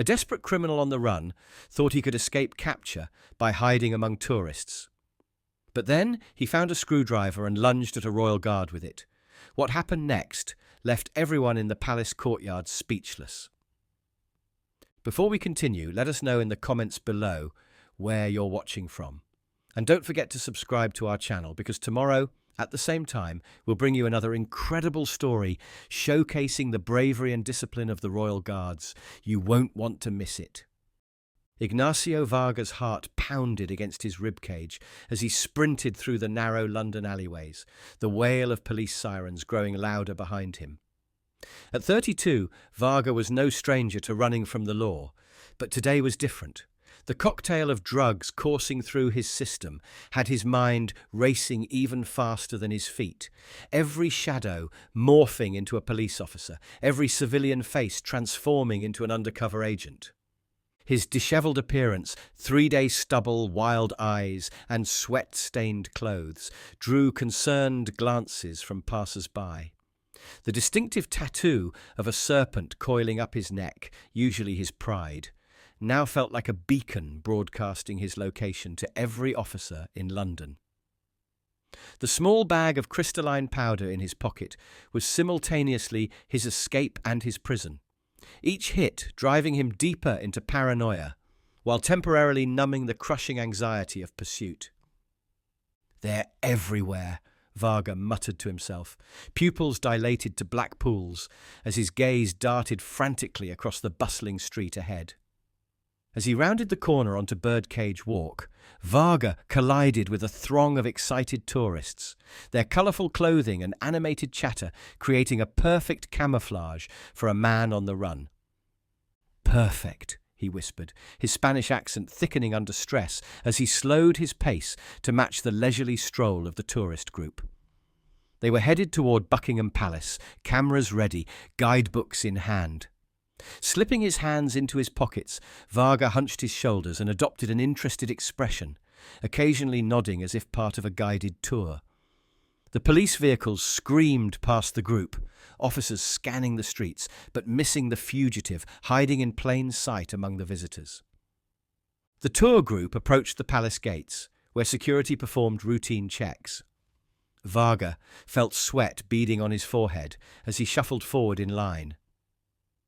A desperate criminal on the run thought he could escape capture by hiding among tourists. But then he found a screwdriver and lunged at a royal guard with it. What happened next left everyone in the palace courtyard speechless. Before we continue, let us know in the comments below where you're watching from. And don't forget to subscribe to our channel, because tomorrow, at the same time, we'll bring you another incredible story showcasing the bravery and discipline of the royal guards. You won't want to miss it. Ignacio Varga's heart pounded against his ribcage as he sprinted through the narrow London alleyways, the wail of police sirens growing louder behind him. At 32, Varga was no stranger to running from the law, but today was different. The cocktail of drugs coursing through his system had his mind racing even faster than his feet, every shadow morphing into a police officer, every civilian face transforming into an undercover agent. His dishevelled appearance, 3-day stubble, wild eyes, and sweat-stained clothes drew concerned glances from passers-by. The distinctive tattoo of a serpent coiling up his neck, usually his pride, now felt like a beacon broadcasting his location to every officer in London. The small bag of crystalline powder in his pocket was simultaneously his escape and his prison, each hit driving him deeper into paranoia, while temporarily numbing the crushing anxiety of pursuit. "They're everywhere," Varga muttered to himself, pupils dilated to black pools as his gaze darted frantically across the bustling street ahead. As he rounded the corner onto Birdcage Walk, Varga collided with a throng of excited tourists, their colourful clothing and animated chatter creating a perfect camouflage for a man on the run. "Perfect," he whispered, his Spanish accent thickening under stress as he slowed his pace to match the leisurely stroll of the tourist group. They were headed toward Buckingham Palace, cameras ready, guidebooks in hand. Slipping his hands into his pockets, Varga hunched his shoulders and adopted an interested expression, occasionally nodding as if part of a guided tour. The police vehicles screamed past the group, officers scanning the streets, but missing the fugitive hiding in plain sight among the visitors. The tour group approached the palace gates, where security performed routine checks. Varga felt sweat beading on his forehead as he shuffled forward in line.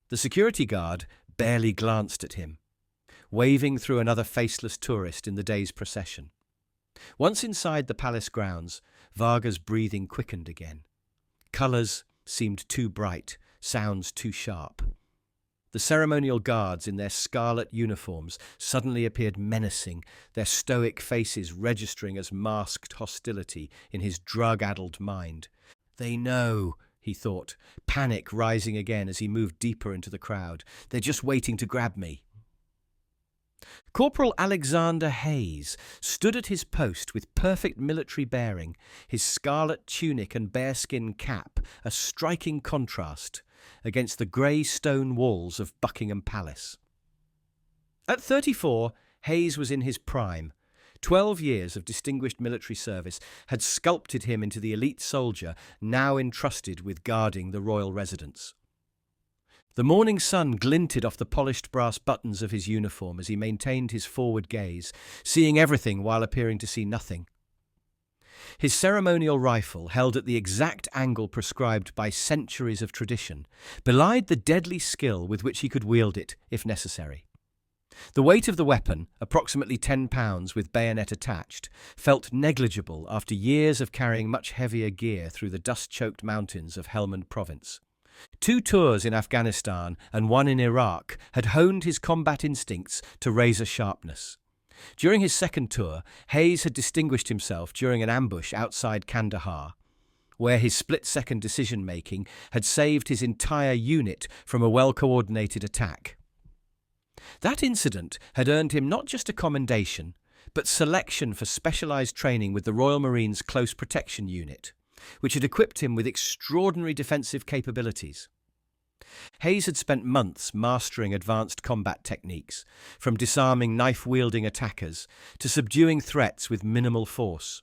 The security guard barely glanced at him, waving through another faceless tourist in the day's procession. Once inside the palace grounds, Varga's breathing quickened again. Colours seemed too bright, sounds too sharp. The ceremonial guards in their scarlet uniforms suddenly appeared menacing, their stoic faces registering as masked hostility in his drug-addled mind. "They know," he thought, panic rising again as he moved deeper into the crowd. "They're just waiting to grab me." Corporal Hayes stood at his post with perfect military bearing, his scarlet tunic and bearskin cap a striking contrast against the grey stone walls of Buckingham Palace. At 34, Hayes was in his prime. 12 years of distinguished military service had sculpted him into the elite soldier now entrusted with guarding the royal residence. The morning sun glinted off the polished brass buttons of his uniform as he maintained his forward gaze, seeing everything while appearing to see nothing. His ceremonial rifle, held at the exact angle prescribed by centuries of tradition, belied the deadly skill with which he could wield it, if necessary. The weight of the weapon, approximately 10 pounds with bayonet attached, felt negligible after years of carrying much heavier gear through the dust-choked mountains of Helmand Province. 2 tours in Afghanistan and 1 in Iraq had honed his combat instincts to razor sharpness. During his second tour, Hayes had distinguished himself during an ambush outside Kandahar, where his split-second decision-making had saved his entire unit from a well-coordinated attack. That incident had earned him not just a commendation, but selection for specialised training with the Royal Marines' Close Protection Unit, which had equipped him with extraordinary defensive capabilities. Hayes had spent months mastering advanced combat techniques, from disarming knife-wielding attackers to subduing threats with minimal force.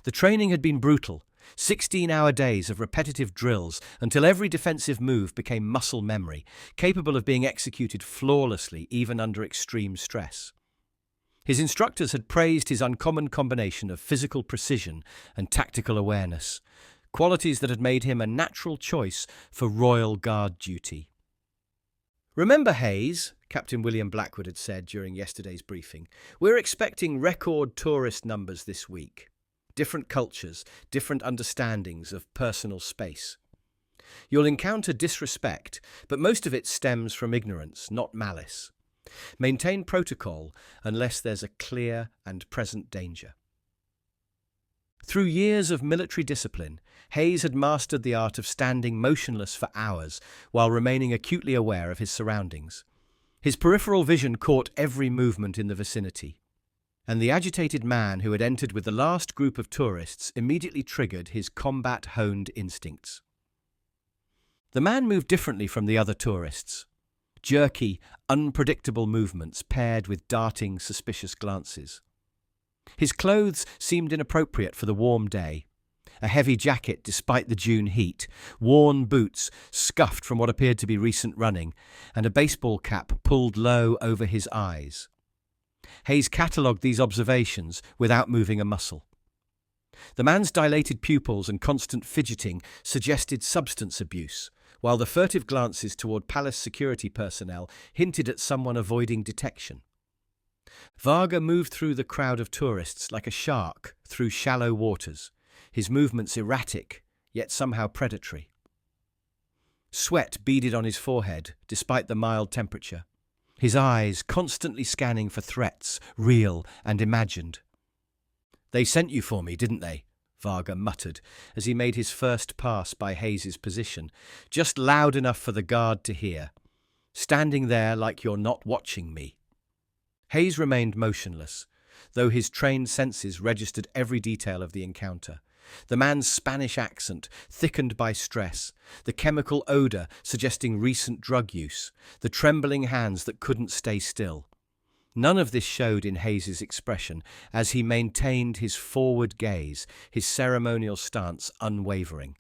The training had been brutal, 16-hour days of repetitive drills until every defensive move became muscle memory, capable of being executed flawlessly even under extreme stress. His instructors had praised his uncommon combination of physical precision and tactical awareness, qualities that had made him a natural choice for Royal Guard duty. "Remember, Hayes," Captain William Blackwood had said during yesterday's briefing, "we're expecting record tourist numbers this week. Different cultures, different understandings of personal space. You'll encounter disrespect, but most of it stems from ignorance, not malice. Maintain protocol unless there's a clear and present danger." Through years of military discipline, Hayes had mastered the art of standing motionless for hours while remaining acutely aware of his surroundings. His peripheral vision caught every movement in the vicinity, and the agitated man who had entered with the last group of tourists immediately triggered his combat-honed instincts. The man moved differently from the other tourists. Jerky, unpredictable movements paired with darting, suspicious glances. His clothes seemed inappropriate for the warm day. A heavy jacket despite the June heat, worn boots scuffed from what appeared to be recent running, and a baseball cap pulled low over his eyes. Hayes catalogued these observations without moving a muscle. The man's dilated pupils and constant fidgeting suggested substance abuse, while the furtive glances toward palace security personnel hinted at someone avoiding detection. Varga moved through the crowd of tourists like a shark through shallow waters, his movements erratic, yet somehow predatory. Sweat beaded on his forehead, despite the mild temperature, his eyes constantly scanning for threats, real and imagined. "They sent you for me, didn't they?" Varga muttered as he made his first pass by Hayes's position, just loud enough for the guard to hear. "Standing there like you're not watching me." Hayes remained motionless, though his trained senses registered every detail of the encounter. The man's Spanish accent, thickened by stress, the chemical odor suggesting recent drug use, the trembling hands that couldn't stay still. None of this showed in Hayes's expression as he maintained his forward gaze, his ceremonial stance unwavering.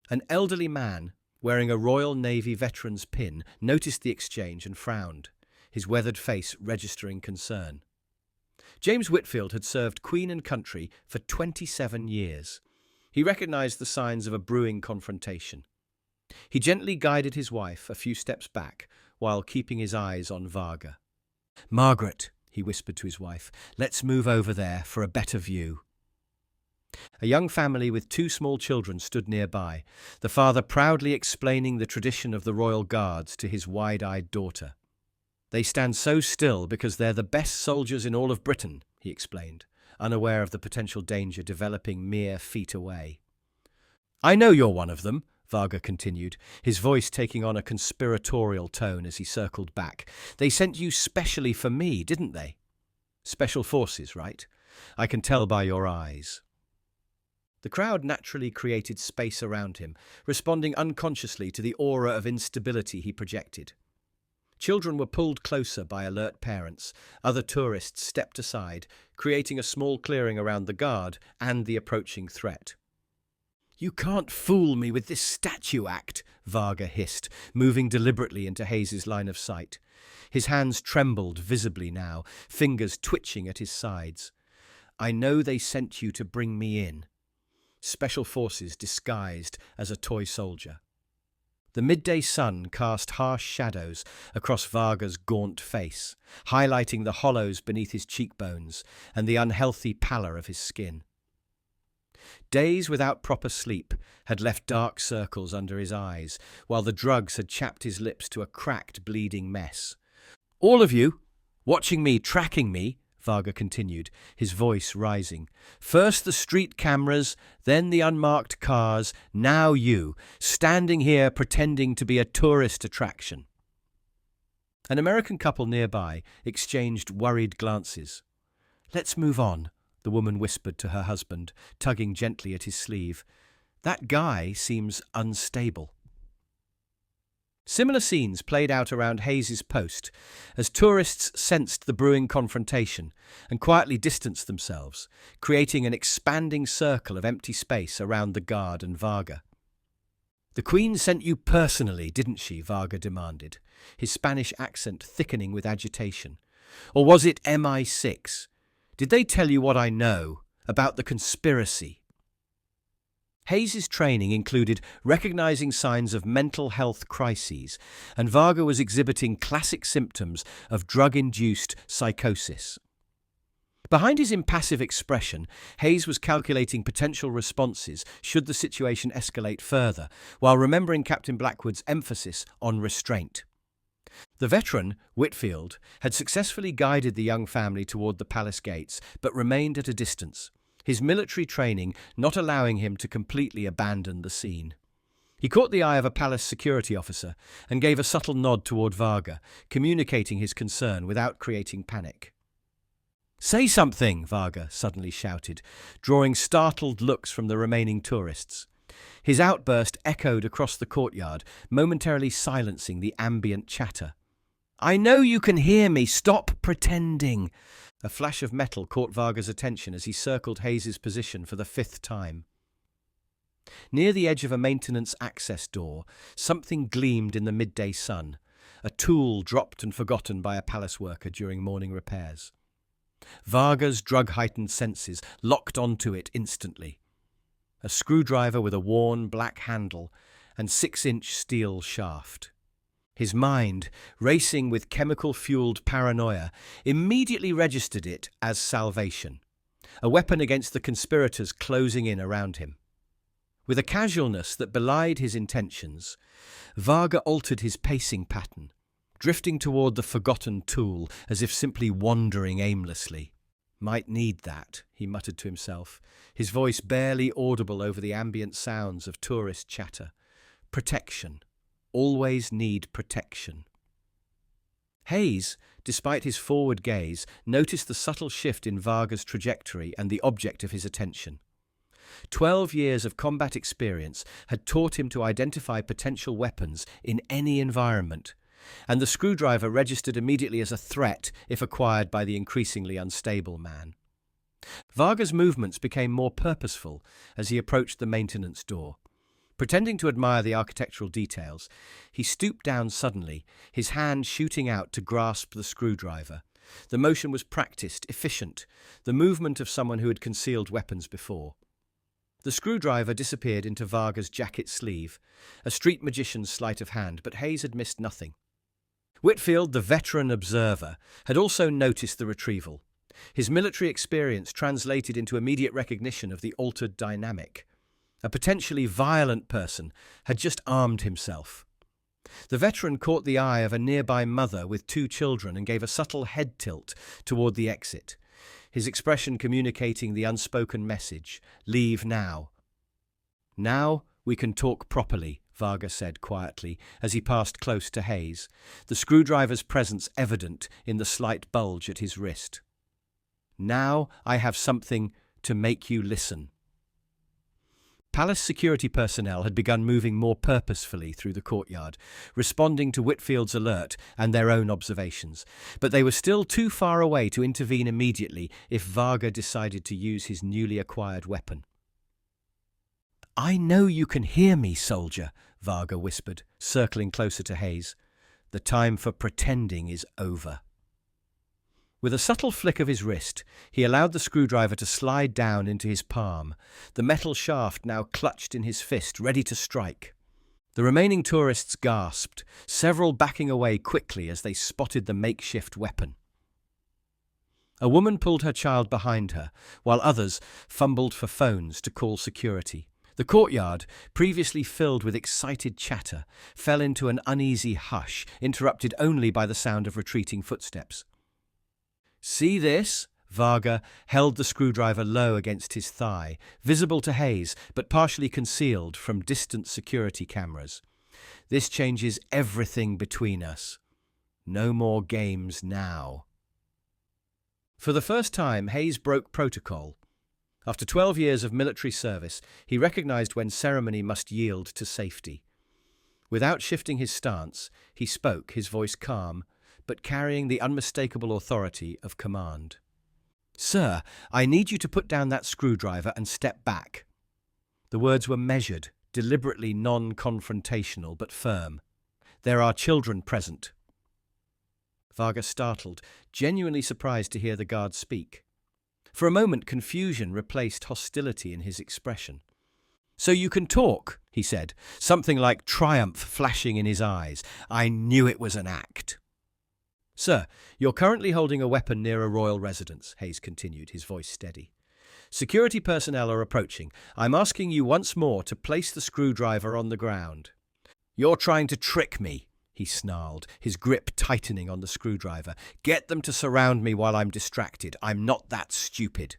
An elderly man, wearing a Royal Navy veteran's pin, noticed the exchange and frowned, his weathered face registering concern. James Whitfield had served Queen and country for 27 years. He recognized the signs of a brewing confrontation. He gently guided his wife a few steps back while keeping his eyes on Varga. "Margaret," he whispered to his wife, "let's move over there for a better view." A young family with 2 small children stood nearby, the father proudly explaining the tradition of the Royal Guards to his wide-eyed daughter. "They stand so still because they're the best soldiers in all of Britain," he explained, unaware of the potential danger developing mere feet away. "I know you're one of them," Varga continued, his voice taking on a conspiratorial tone as he circled back. "They sent you specially for me, didn't they? Special forces, right? I can tell by your eyes." The crowd naturally created space around him, responding unconsciously to the aura of instability he projected. Children were pulled closer by alert parents. Other tourists stepped aside, creating a small clearing around the guard and the approaching threat. "You can't fool me with this statue act," Varga hissed, moving deliberately into Hayes's line of sight. His hands trembled visibly now, fingers twitching at his sides. "I know they sent you to bring me in." Special forces disguised as a toy soldier. The midday sun cast harsh shadows across Varga's gaunt face, highlighting the hollows beneath his cheekbones and the unhealthy pallor of his skin. Days without proper sleep had left dark circles under his eyes, while the drugs had chapped his lips to a cracked, bleeding mess. "All of you, watching me, tracking me," Varga continued, his voice rising. "First the street cameras, then the unmarked cars, now you, standing here pretending to be a tourist attraction." An American couple nearby exchanged worried glances. "Let's move on," the woman whispered to her husband, tugging gently at his sleeve. "That guy seems unstable." Similar scenes played out around Hayes's post as tourists sensed the brewing confrontation and quietly distanced themselves, creating an expanding circle of empty space around the guard and Varga. "The Queen sent you personally, didn't she?" Varga demanded, his Spanish accent thickening with agitation. "Or was it MI6? Did they tell you what I know about the conspiracy?" Hayes's training included recognizing signs of mental health crises, and Varga was exhibiting classic symptoms of drug-induced psychosis. Behind his impassive expression, Hayes was calculating potential responses should the situation escalate further, while remembering Captain Blackwood's emphasis on restraint. The veteran, Whitfield, had successfully guided the young family toward the palace gates, but remained at a distance, his military training not allowing him to completely abandon the scene. He caught the eye of a palace security officer and gave a subtle nod toward Varga, communicating his concern without creating panic. "Say something!" Varga suddenly shouted, drawing startled looks from the remaining tourists. His outburst echoed across the courtyard, momentarily silencing the ambient chatter. "I know you can hear me! Stop pretending!" A flash of metal caught Varga's attention as he circled Hayes's position for the 5th time. Near the edge of a maintenance access door, something gleamed in the midday sun, a tool dropped and forgotten by a palace worker during morning repairs. Varga's drug-heightened senses locked onto it instantly. A screwdriver with a worn black handle and 6-inch steel shaft. His mind, racing with chemical-fueled paranoia, immediately registered it as salvation, a weapon against the conspirators closing in around him. With a casualness that belied his intentions, Varga altered his pacing pattern, drifting toward the forgotten tool as if simply wandering aimlessly. "Might need that," he muttered to himself, his voice barely audible over the ambient sounds of tourist chatter. "Protection. Always need protection." Hayes, despite his forward gaze, noticed the subtle shift in Varga's trajectory and the object of his attention. 12 years of combat experience had taught him to identify potential weapons in any environment, and the screwdriver registered immediately as a threat if acquired by the increasingly unstable man. Varga's movements became more purposeful as he approached the maintenance door. Pretending to admire the architectural details, he stooped down suddenly, his hand shooting out to grasp the screwdriver. The motion was practiced, efficient, the movement of someone who had concealed weapons before. The screwdriver disappeared into Varga's jacket sleeve, a street magician's sleight of hand, but Hayes had missed nothing. Whitfield, the veteran observer, had also noticed the retrieval. His military experience translated into immediate recognition of the altered dynamic. A potentially violent person had just armed himself. The veteran caught the eye of a nearby mother with 2 children and gave a subtle head tilt toward the exit, his expression communicating the unspoken message, "Leave now." "Now we can talk properly," Varga said quietly as he passed close to Hayes, the screwdriver's presence evident in the slight bulge at his wrist. "Now I have something to make you listen." Palace security personnel had begun moving more purposefully through the courtyard, responding to Whitfield's alert and their own observations, but they were still too far away to intervene immediately if Varga decided to use his newly acquired weapon. "I know you can hear me, soldier," Varga whispered, circling closer to Hayes. "The time for pretending is over." With a subtle flick of his wrist, he allowed the screwdriver to slide down into his palm, the metal shaft now clutched in his fist, ready to strike. The remaining tourists gasped, several backing away quickly as they spotted the makeshift weapon. A woman pulled her child behind her, while others fumbled for phones to call security. The courtyard, previously filled with excited chatter, fell into an uneasy hush, interrupted only by the sound of retreating footsteps. "See this?" Varga held the screwdriver low against his thigh, visible to Hayes, but partially concealed from distant security cameras. "This changes everything between us. No more games now." For the first time, Hayes broke protocol. After 12 years of military service, he recognized when ceremony must yield to safety. Without shifting his stance, he spoke, his voice calm, but carrying the unmistakable authority of command. "Sir, I need you to put down that screwdriver and step back." The words were measured, deliberately non-confrontational, but firm. "There are children present." Varga startled, genuinely surprised to hear the guard speak. For a moment, confusion replaced hostility in his expression. "So you can talk," he said, something like triumph flashing in his eyes. "I knew it was an act." "Sir, you're currently holding a weapon near a royal residence," Hayes continued, his voice steady. "Security personnel are approaching. I'm asking you once more to place the screwdriver on the ground." "You're trying to trick me," he snarled, his grip tightening on the screwdriver. "Get them to surround me while I'm distracted. I'm not that stupid."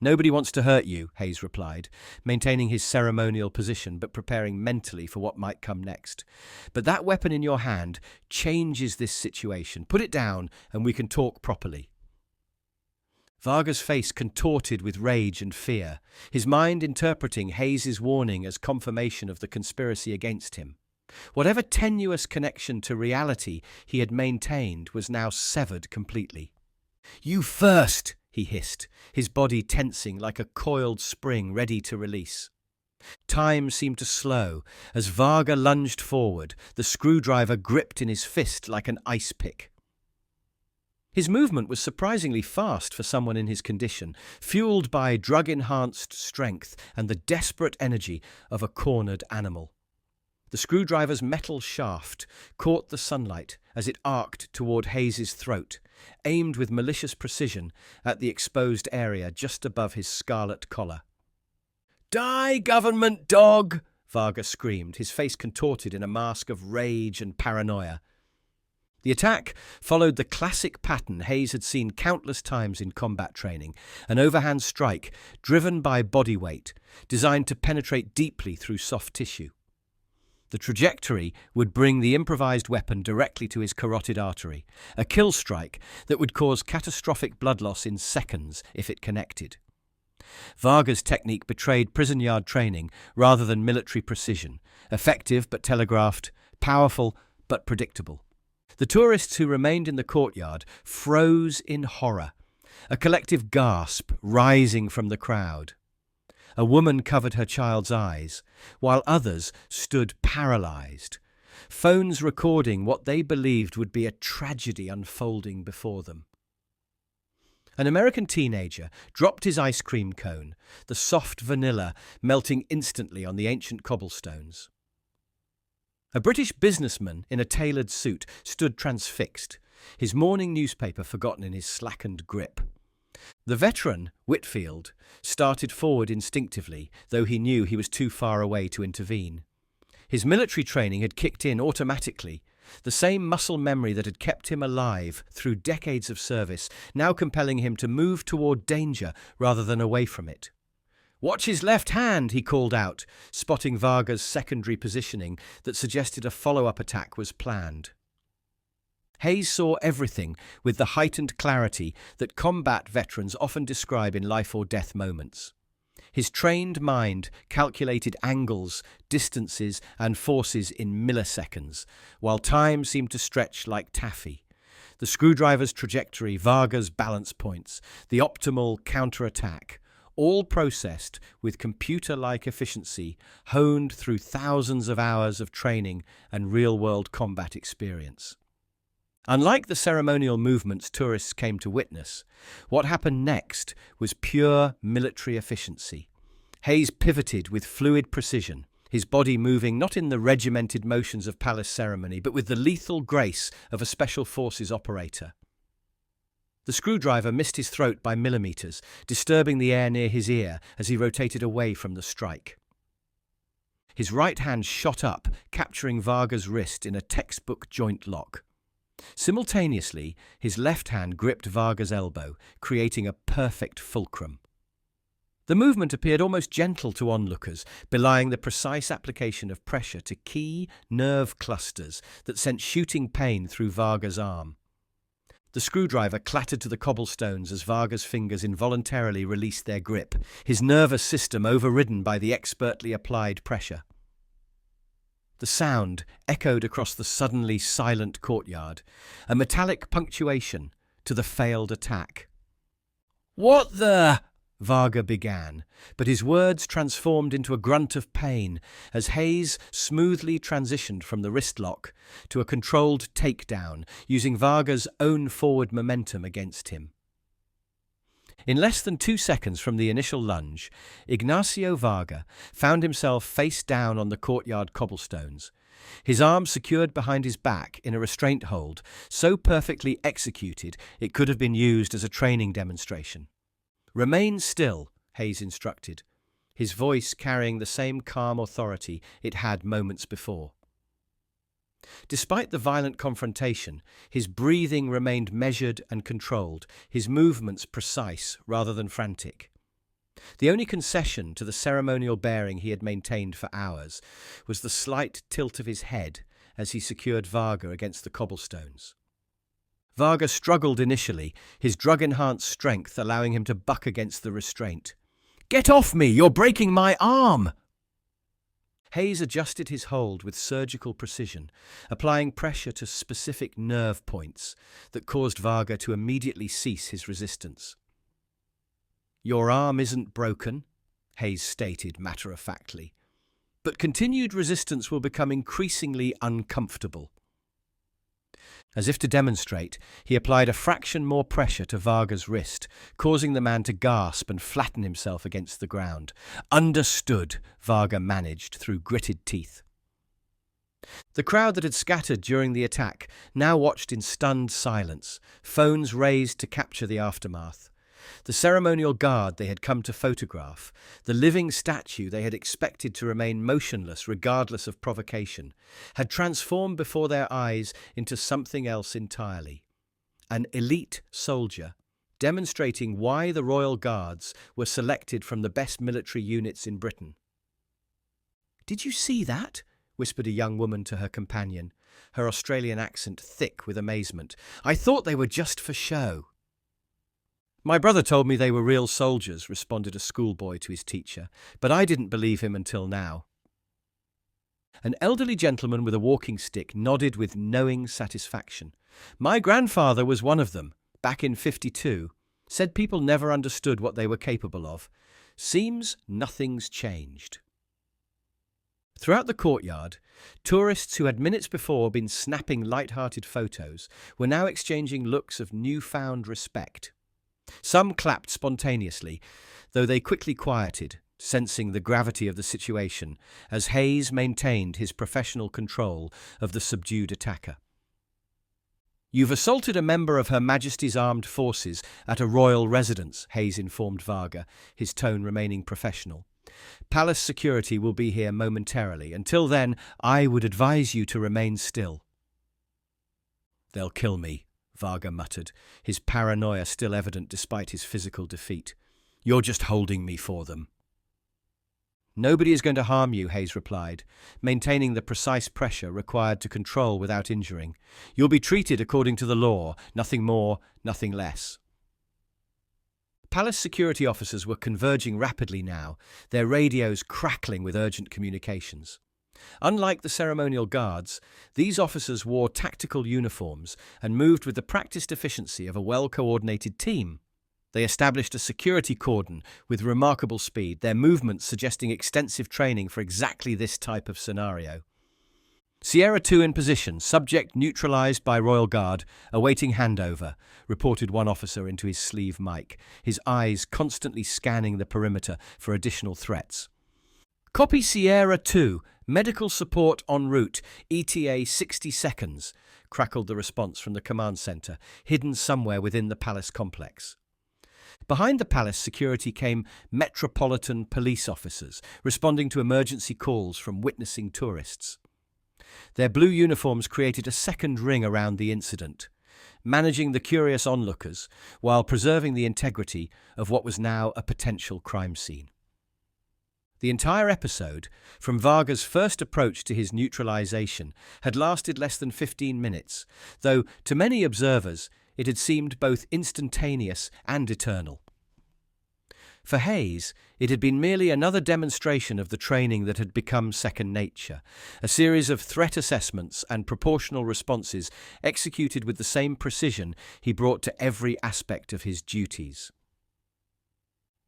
"Nobody wants to hurt you," Hayes replied, maintaining his ceremonial position but preparing mentally for what might come next. "But that weapon in your hand changes this situation. Put it down and we can talk properly." Varga's face contorted with rage and fear, his mind interpreting Hayes's warning as confirmation of the conspiracy against him. Whatever tenuous connection to reality he had maintained was now severed completely. "You first!" he hissed, his body tensing like a coiled spring ready to release. Time seemed to slow as Varga lunged forward, the screwdriver gripped in his fist like an ice pick. His movement was surprisingly fast for someone in his condition, fueled by drug-enhanced strength and the desperate energy of a cornered animal. The screwdriver's metal shaft caught the sunlight as it arced toward Hayes's throat, aimed with malicious precision at the exposed area just above his scarlet collar. "Die, government dog!" Varga screamed, his face contorted in a mask of rage and paranoia. The attack followed the classic pattern Hayes had seen countless times in combat training, an overhand strike driven by body weight, designed to penetrate deeply through soft tissue. The trajectory would bring the improvised weapon directly to his carotid artery, a kill strike that would cause catastrophic blood loss in seconds if it connected. Varga's technique betrayed prison yard training rather than military precision, effective but telegraphed, powerful but predictable. The tourists who remained in the courtyard froze in horror, a collective gasp rising from the crowd. A woman covered her child's eyes, while others stood paralyzed, phones recording what they believed would be a tragedy unfolding before them. An American teenager dropped his ice cream cone, the soft vanilla melting instantly on the ancient cobblestones. A British businessman in a tailored suit stood transfixed, his morning newspaper forgotten in his slackened grip. The veteran, Whitfield, started forward instinctively, though he knew he was too far away to intervene. His military training had kicked in automatically, the same muscle memory that had kept him alive through decades of service, now compelling him to move toward danger rather than away from it. "Watch his left hand," he called out, spotting Varga's secondary positioning that suggested a follow-up attack was planned. Hayes saw everything with the heightened clarity that combat veterans often describe in life-or-death moments. His trained mind calculated angles, distances, and forces in milliseconds, while time seemed to stretch like taffy. The screwdriver's trajectory, Varga's balance points, the optimal counterattack, all processed with computer-like efficiency, honed through thousands of hours of training and real-world combat experience. Unlike the ceremonial movements tourists came to witness, what happened next was pure military efficiency. Hayes pivoted with fluid precision, his body moving not in the regimented motions of palace ceremony, but with the lethal grace of a special forces operator. The screwdriver missed his throat by millimeters, disturbing the air near his ear as he rotated away from the strike. His right hand shot up, capturing Varga's wrist in a textbook joint lock. Simultaneously, his left hand gripped Varga's elbow, creating a perfect fulcrum. The movement appeared almost gentle to onlookers, belying the precise application of pressure to key nerve clusters that sent shooting pain through Varga's arm. The screwdriver clattered to the cobblestones as Varga's fingers involuntarily released their grip, his nervous system overridden by the expertly applied pressure. The sound echoed across the suddenly silent courtyard, a metallic punctuation to the failed attack. "What the—" Varga began, but his words transformed into a grunt of pain as Hayes smoothly transitioned from the wrist lock to a controlled takedown, using Varga's own forward momentum against him. In less than 2 seconds from the initial lunge, Ignacio Varga found himself face down on the courtyard cobblestones, his arms secured behind his back in a restraint hold so perfectly executed it could have been used as a training demonstration. "Remain still," Hayes instructed, his voice carrying the same calm authority it had moments before. Despite the violent confrontation, his breathing remained measured and controlled, his movements precise rather than frantic. The only concession to the ceremonial bearing he had maintained for hours was the slight tilt of his head as he secured Varga against the cobblestones. Varga struggled initially, his drug-enhanced strength allowing him to buck against the restraint. "Get off me! You're breaking my arm!" Hayes adjusted his hold with surgical precision, applying pressure to specific nerve points that caused Varga to immediately cease his resistance. "Your arm isn't broken," Hayes stated matter-of-factly, "but continued resistance will become increasingly uncomfortable." As if to demonstrate, he applied a fraction more pressure to Varga's wrist, causing the man to gasp and flatten himself against the ground. "Understood," Varga managed through gritted teeth. The crowd that had scattered during the attack now watched in stunned silence, phones raised to capture the aftermath. The ceremonial guard they had come to photograph, the living statue they had expected to remain motionless regardless of provocation, had transformed before their eyes into something else entirely. An elite soldier, demonstrating why the Royal Guards were selected from the best military units in Britain. "Did you see that?" whispered a young woman to her companion, her Australian accent thick with amazement. "I thought they were just for show." "My brother told me they were real soldiers," responded a schoolboy to his teacher, "but I didn't believe him until now." An elderly gentleman with a walking stick nodded with knowing satisfaction. "My grandfather was one of them, back in 52. Said people never understood what they were capable of. Seems nothing's changed." Throughout the courtyard, tourists who had minutes before been snapping light-hearted photos were now exchanging looks of newfound respect. Some clapped spontaneously, though they quickly quieted, sensing the gravity of the situation, as Hayes maintained his professional control of the subdued attacker. "You've assaulted a member of Her Majesty's Armed Forces at a royal residence," Hayes informed Varga, his tone remaining professional. "Palace security will be here momentarily. Until then, I would advise you to remain still." "They'll kill me," Varga muttered, his paranoia still evident despite his physical defeat. "You're just holding me for them." "Nobody is going to harm you," Hayes replied, maintaining the precise pressure required to control without injuring. "You'll be treated according to the law, nothing more, nothing less." Palace security officers were converging rapidly now, their radios crackling with urgent communications. Unlike the ceremonial guards, these officers wore tactical uniforms and moved with the practiced efficiency of a well-coordinated team. They established a security cordon with remarkable speed, their movements suggesting extensive training for exactly this type of scenario. "Sierra 2 in position, subject neutralized by Royal Guard, awaiting handover," reported one officer into his sleeve mic, his eyes constantly scanning the perimeter for additional threats. "Copy Sierra 2. Medical support en route. ETA 60 seconds, crackled the response from the command centre, hidden somewhere within the palace complex. Behind the palace security came Metropolitan Police officers, responding to emergency calls from witnessing tourists. Their blue uniforms created a second ring around the incident, managing the curious onlookers while preserving the integrity of what was now a potential crime scene. The entire episode, from Varga's first approach to his neutralization, had lasted less than 15 minutes, though to many observers it had seemed both instantaneous and eternal. For Hayes, it had been merely another demonstration of the training that had become second nature, a series of threat assessments and proportional responses executed with the same precision he brought to every aspect of his duties.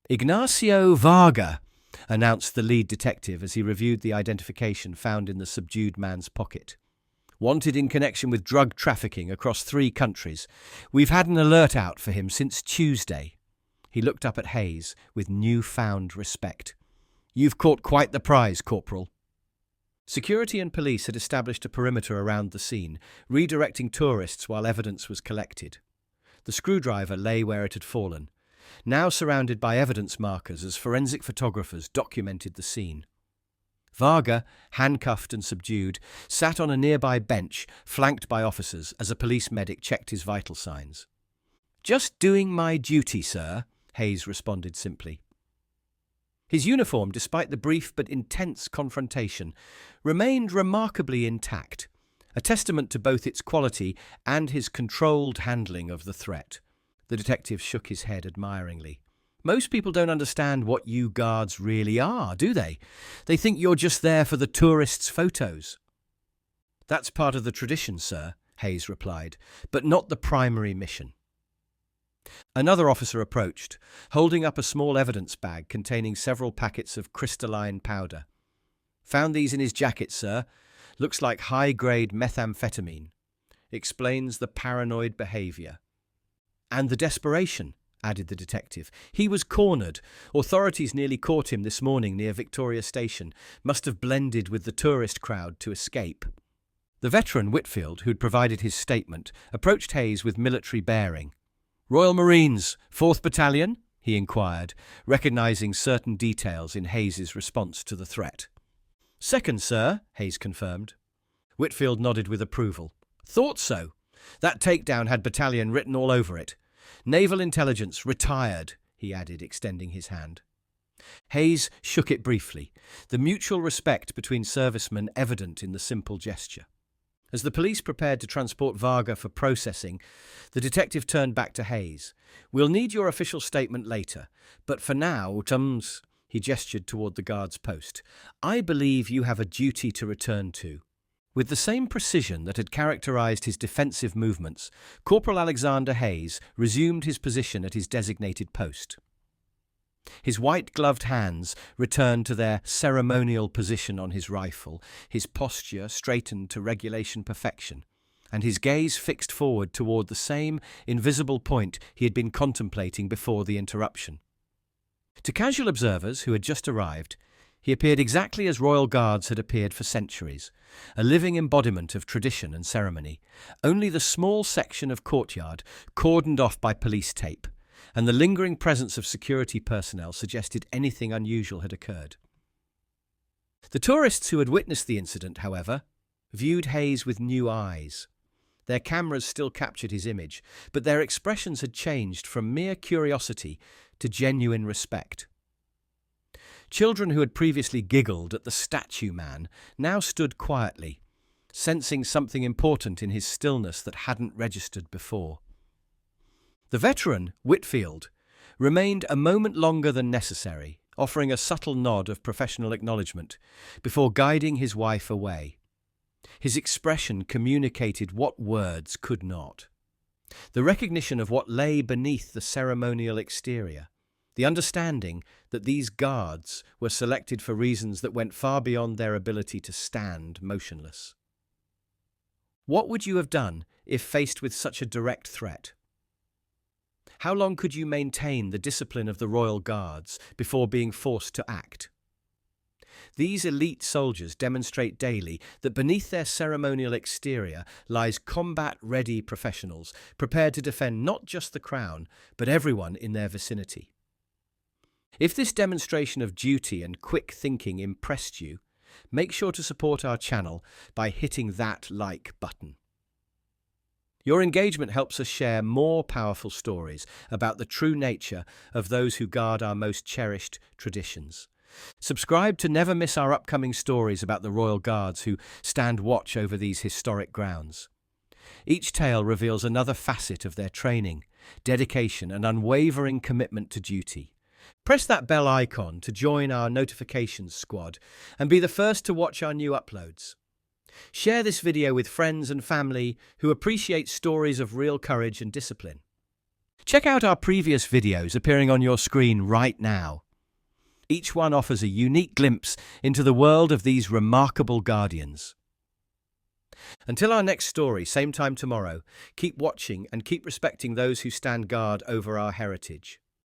"Ignacio Varga," announced the lead detective as he reviewed the identification found in the subdued man's pocket. "Wanted in connection with drug trafficking across 3 countries. We've had an alert out for him since Tuesday." He looked up at Hayes with newfound respect. "You've caught quite the prize, Corporal." Security and police had established a perimeter around the scene, redirecting tourists while evidence was collected. The screwdriver lay where it had fallen, now surrounded by evidence markers as forensic photographers documented the scene. Varga, handcuffed and subdued, sat on a nearby bench, flanked by officers as a police medic checked his vital signs. "Just doing my duty, sir," Hayes responded simply. His uniform, despite the brief but intense confrontation, remained remarkably intact, a testament to both its quality and his controlled handling of the threat. The detective shook his head admiringly. "Most people don't understand what you guards really are, do they? They think you're just there for the tourists' photos." "That's part of the tradition, sir," Hayes replied, "but not the primary mission." Another officer approached, holding up a small evidence bag containing several packets of crystalline powder. "Found these in his jacket, sir. Looks like high-grade methamphetamine. Explains the paranoid behavior." "And the desperation," added the detective. "He was cornered. Authorities nearly caught him this morning near Victoria Station. Must have blended with the tourist crowd to escape." The veteran, Whitfield, who'd provided his statement, approached Hayes with military bearing. "Royal Marines, 4th Battalion?" he inquired, recognizing certain details in Hayes's response to the threat. "Second, sir," Hayes confirmed. Whitfield nodded with approval. "Thought so. That takedown had battalion written all over it. Naval Intelligence, retired," he added, extending his hand. Hayes shook it briefly, the mutual respect between servicemen evident in the simple gesture. As the police prepared to transport Varga for processing, the detective turned back to Hayes. "We'll need your official statement later, but for now, Tums," he gestured toward the guard's post, "I believe you have a duty to return to." With the same precision that had characterized his defensive movements, Corporal Alexander Hayes resumed his position at his designated post. His white-gloved hands returned to their ceremonial position on his rifle, his posture straightened to regulation perfection, and his gaze fixed forward toward the same invisible point he had been contemplating before the interruption. To casual observers who had just arrived, he appeared exactly as royal guards had appeared for centuries, a living embodiment of tradition and ceremony, only the small section of courtyard cordoned off by police tape, and the lingering presence of security personnel suggested anything unusual had occurred. The tourists who had witnessed the incident, however, viewed Hayes with new eyes. Their cameras still captured his image, but their expressions had changed from mere curiosity to genuine respect. Children who had previously giggled at the statue man now stood quietly, sensing something important in his stillness that hadn't registered before. The veteran, Whitfield, remained a moment longer than necessary, offering a subtle nod of professional acknowledgement before guiding his wife away. His expression communicated what words could not. The recognition of what lay beneath the ceremonial exterior, the understanding that these guards were selected for reasons that went far beyond their ability to stand motionless. What would you have done if faced with such a direct threat? How long could you maintain the discipline of the Royal Guards before being forced to act? These elite soldiers demonstrate daily that beneath their ceremonial exterior lies combat-ready professionals prepared to defend not just the crown, but everyone in their vicinity. If this demonstration of duty and quick thinking impressed you, make sure to support our channel by hitting that like button. Your engagement helps us share more powerful stories about the true nature of those who guard our most cherished traditions. Subscribe to never miss our upcoming stories about the Royal Guards who stand watch over these historic grounds. Each tale reveals another facet of their training, dedication, and unwavering commitment to duty, Press that bell icon to join our notifications squad and be the first to watch our new uploads. Share this video with friends and family who appreciate stories of real courage and discipline. Check out our previous videos appearing on your screen right now. Each one offers a unique glimpse into the world of these remarkable guardians. Until our next story, same time tomorrow, keep watching and keep respecting those who stand guard over our heritage.